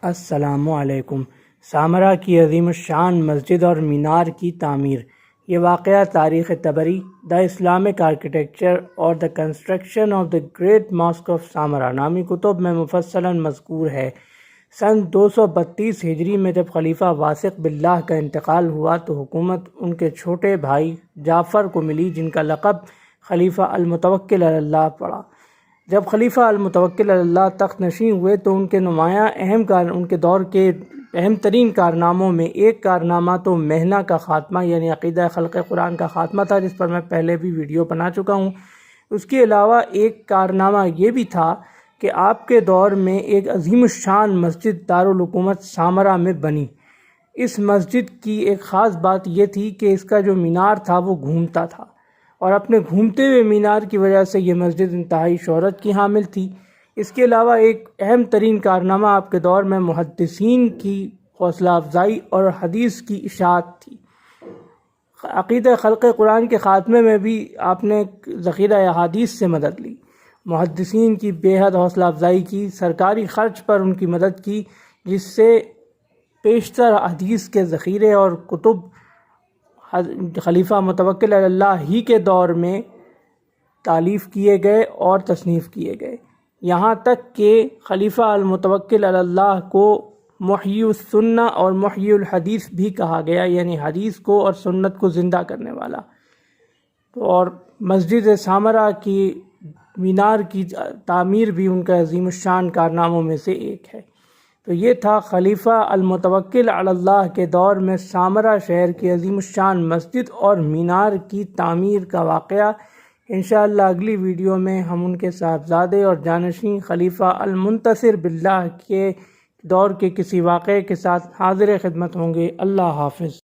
السلام علیکم۔ سامرا کی عظیم الشان مسجد اور مینار کی تعمیر۔ یہ واقعہ تاریخ طبری، دا اسلامک آرکیٹیکچر اور the construction of the great mosque of Samarra نامی کتب میں مفصلاً مذکور ہے۔ سن 232 ہجری میں جب خلیفہ واثق باللہ کا انتقال ہوا تو حکومت ان کے چھوٹے بھائی جعفر کو ملی، جن کا لقب خلیفہ المتوکل علی اللہ پڑا۔ جب خلیفہ المتوکل علی اللہ تخت نشین ہوئے تو ان کے نمایاں ان کے دور کے اہم ترین کارناموں میں ایک کارنامہ تو مہنہ کا خاتمہ یعنی عقیدہ خلق قرآن کا خاتمہ تھا، جس پر میں پہلے بھی ویڈیو بنا چکا ہوں۔ اس کے علاوہ ایک کارنامہ یہ بھی تھا کہ آپ کے دور میں ایک عظیم الشان مسجد دارالحکومت سامرا میں بنی۔ اس مسجد کی ایک خاص بات یہ تھی کہ اس کا جو مینار تھا وہ گھومتا تھا، اور اپنے گھومتے ہوئے مینار کی وجہ سے یہ مسجد انتہائی شہرت کی حامل تھی۔ اس کے علاوہ ایک اہم ترین کارنامہ آپ کے دور میں محدثین کی حوصلہ افزائی اور حدیث کی اشاعت تھی۔ عقیدہ خلق قرآن کے خاتمے میں بھی آپ نے ذخیرہ احادیث سے مدد لی، محدثین کی بے حد حوصلہ افزائی کی، سرکاری خرچ پر ان کی مدد کی، جس سے پیشتر حدیث کے ذخیرے اور کتب خلیفہ متوکل علی اللہ ہی کے دور میں تالیف کیے گئے اور تصنیف کیے گئے، یہاں تک کہ خلیفہ المتوکل علی اللہ کو محیی السنہ اور محیی الحدیث بھی کہا گیا، یعنی حدیث کو اور سنت کو زندہ کرنے والا۔ اور مسجد سامرا کی مینار کی تعمیر بھی ان کا عظیم الشان کارناموں میں سے ایک ہے۔ تو یہ تھا خلیفہ المتوکل علی اللہ کے دور میں سامرا شہر کی عظیم الشان مسجد اور مینار کی تعمیر کا واقعہ۔ انشاءاللہ اگلی ویڈیو میں ہم ان کے صاحبزادے اور جانشین خلیفہ المنتصر باللہ کے دور کے کسی واقعے کے ساتھ حاضر خدمت ہوں گے۔ اللہ حافظ۔